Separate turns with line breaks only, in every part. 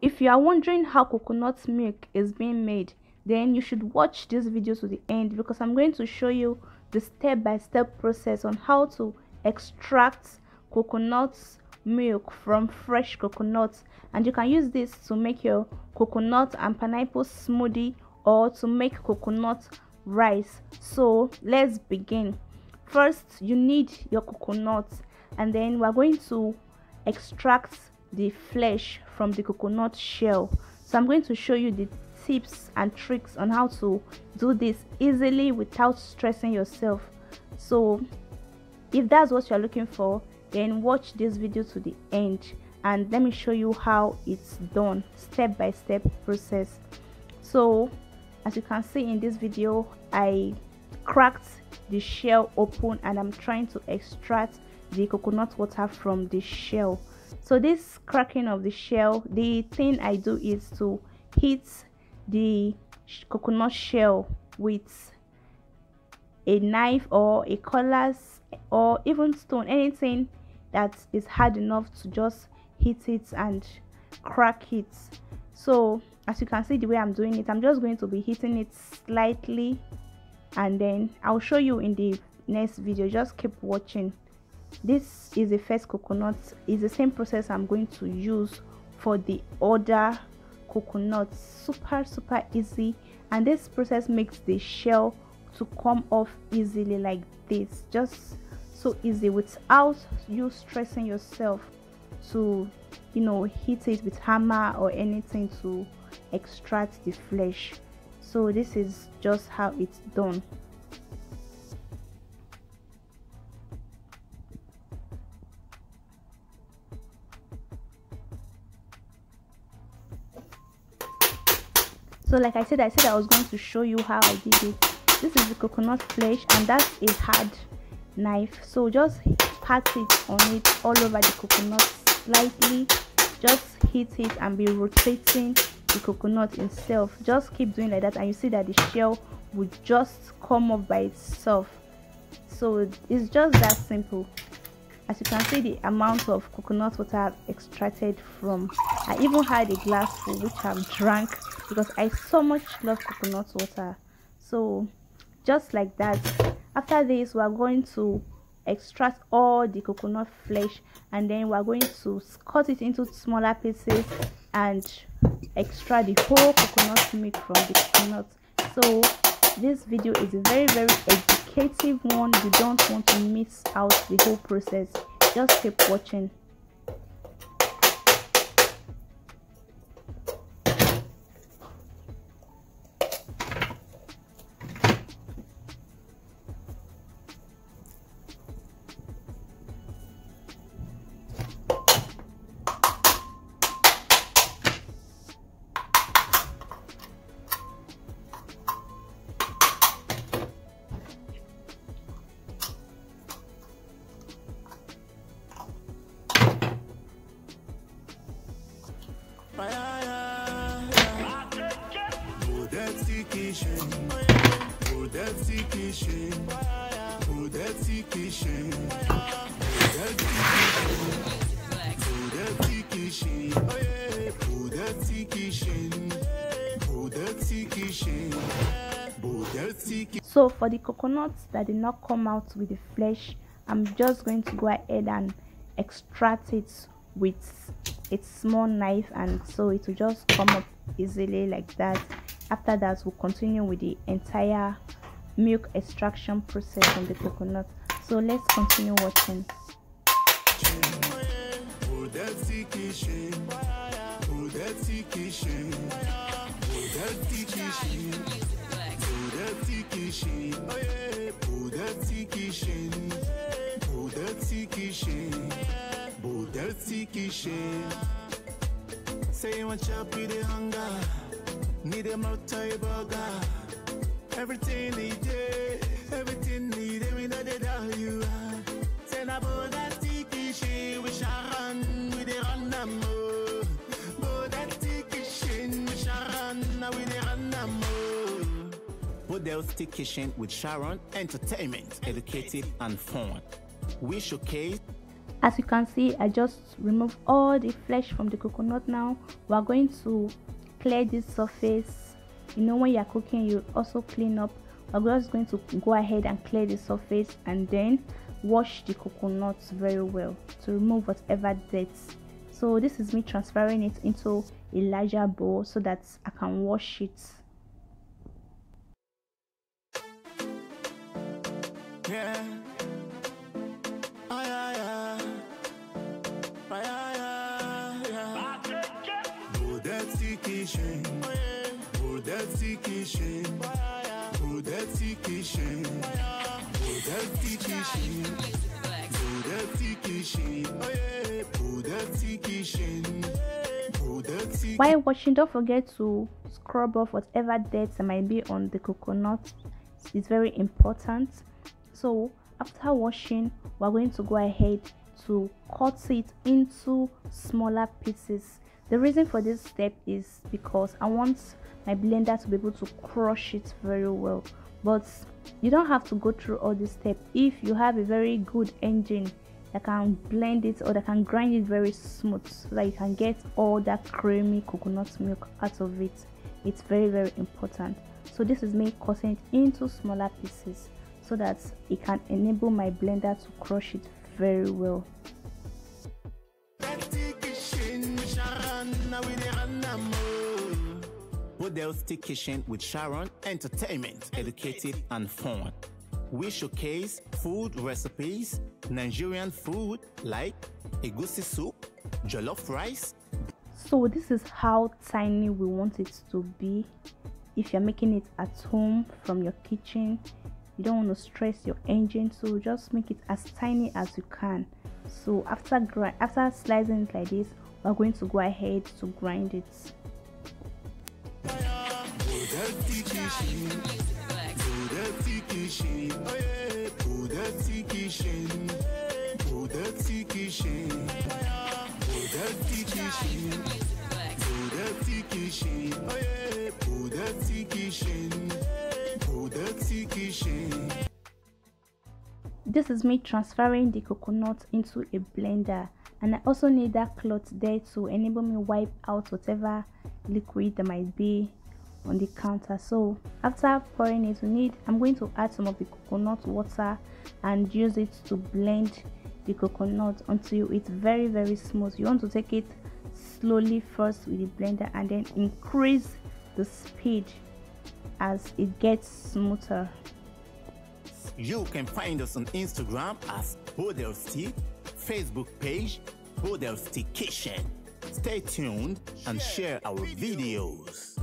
If you are wondering how coconut milk is being made, then you should watch this video to the end, because I'm going to show you the step-by-step process on how to extract coconut milk from fresh coconuts, and you can use this to make your coconut and pineapple smoothie or to make coconut rice. So let's begin. First, you need your coconut, and then we're going to extract the flesh from the coconut shell. So I'm going to show you the tips and tricks on how to do this easily without stressing yourself. So if that's what you're looking for, then watch this video to the end and let me show you how it's done, step-by-step process. So as you can see in this video, I cracked the shell open and I'm trying to extract the coconut water from the shell. So this cracking of the shell, the thing I do is to hit the coconut shell with a knife or a cutlass or even stone, anything that is hard enough to just hit it and crack it. So as you can see the way I'm doing it, I'm just going to be hitting it slightly and then I'll show you in the next video. Just keep watching. This is the first coconut. It's the same process I'm going to use for the other coconuts. Super easy, and this process makes the shell to come off easily like this, just so easy without you stressing yourself to hit it with hammer or anything to extract the flesh. So this is just how it's done. So like I said I was going to show you how I did it. This is the coconut flesh and that's a hard knife, so just pat it on it all over the coconut slightly. Just hit it and be rotating the coconut itself. Just keep doing like that and you see that the shell will just come up by itself. So it's just that simple. As you can see the amount of coconut water I've extracted from, I even had a glass full which I've drank because I so much love coconut water. So just like that, after this we are going to extract all the coconut flesh and then we are going to cut it into smaller pieces and extract the whole coconut milk from the coconut. So this video is a very educative one. You don't want to miss out the whole process. Just keep watching. So for the coconuts that did not come out with the flesh, I'm just going to go ahead and extract it with a small knife, and so it will just come up easily like that. After that, we'll continue with the entire milk extraction process from the coconut. So let's continue watching.
Say you want chop with the hunger, need a multi-burger. Everything need it, everything need it, we know they tell you. Say na boda tiki she, we run with the run them. Boda tiki she, we run with the run them. Boda Kitchen with Sharon, entertainment, educative and fun. We showcase
As you can see, I just removed all the flesh from the coconut. Now we are going to clear this surface. You know, when you are cooking, you also clean up. We're just going to go ahead and clear the surface and then wash the coconuts very well to remove whatever dirt. So this is me transferring it into a larger bowl so that I can wash it.
Yeah.
While washing, don't forget to scrub off whatever dirt that might be on the coconut. It's very important. So after washing, we're going to go ahead to cut it into smaller pieces. The reason for this step is because I want my blender to be able to crush it very well, but you don't have to go through all this step if you have a very good engine that can blend it or that can grind it very smooth so that you can get all that creamy coconut milk out of it. It's very, very important. So this is me cutting it into smaller pieces so that it can enable my blender to crush it very well.
Stick Kitchen with Sharon, entertainment, educative and fun. We showcase food recipes, Nigerian food like egusi soup, jollof rice.
So this is how tiny we want it to be. If you're making it at home from your kitchen, you don't want to stress your engine, so just make it as tiny as you can. So after slicing it like this, we're going to go ahead to grind it. This is me transferring the coconut into a blender, and I also need that cloth there to enable me wipe out whatever liquid that might be on the counter. So after pouring it, I'm going to add some of the coconut water and use it to blend the coconut until it's very, very smooth. You want to take it slowly first with the blender and then increase the speed as it gets smoother.
You can find us on Instagram as Bodelsti, Facebook page Bodelsti Kitchen. Stay tuned and share our videos.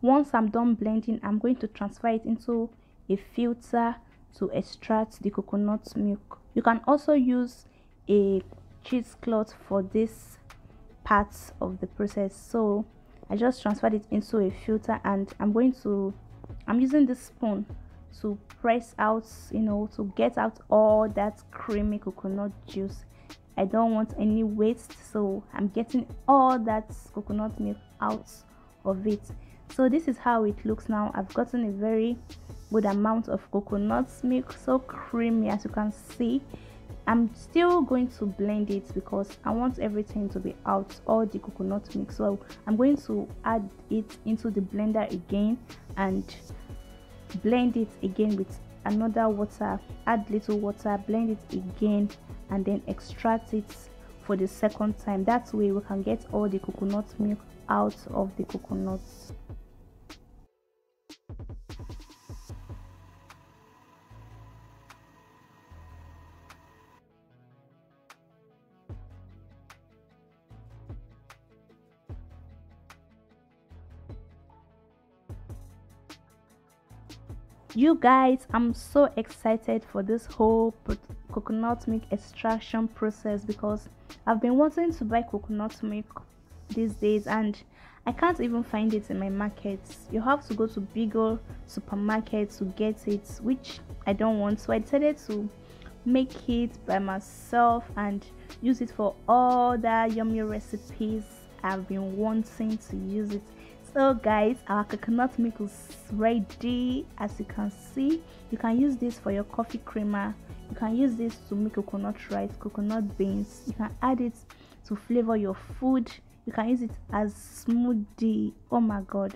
Once I'm done blending, I'm going to transfer it into a filter to extract the coconut milk. You can also use a cheesecloth for this part of the process. So I just transferred it into a filter, and I'm using this spoon to press out, to get out all that creamy coconut juice. I don't want any waste, so I'm getting all that coconut milk out of it. So this is how it looks now. I've gotten a very good amount of coconut milk, so creamy as you can see. I'm still going to blend it because I want everything to be out, all the coconut milk. So I'm going to add it into the blender again and blend it again with another water. Add little water, blend it again, and then extract it for the second time. That way we can get all the coconut milk out of the coconuts. You guys, I'm so excited for this whole coconut milk extraction process because I've been wanting to buy coconut milk these days and I can't even find it in my markets. You have to go to bigger supermarkets to get it, which I don't want. So I decided to make it by myself and use it for all the yummy recipes I've been wanting to use it. It's So guys, our coconut milk is ready. As you can see, you can use this for your coffee creamer, you can use this to make coconut rice, coconut beans, you can add it to flavor your food, you can use it as smoothie. Oh my god,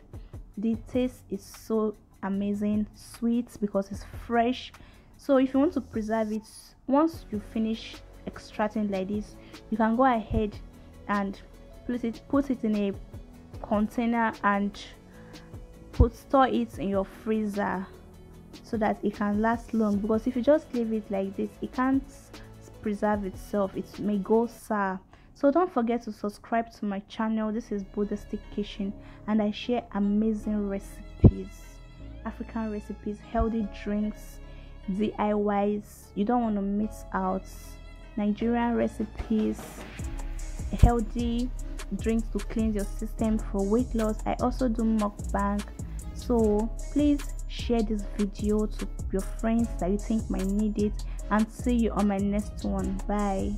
the taste is so amazing, sweet because it's fresh. So if you want to preserve it, once you finish extracting like this, you can go ahead and put it in a container and store it in your freezer so that it can last long, because if you just leave it like this, it can't preserve itself, it may go sour. So don't forget to subscribe to my channel. This is Buddhistic Kitchen, and I share amazing recipes, African recipes, healthy drinks, DIYs you don't want to miss out, Nigerian recipes, healthy drinks to cleanse your system for weight loss. I also do mukbang, so please share this video to your friends that you think might need it, and see you on my next one. Bye.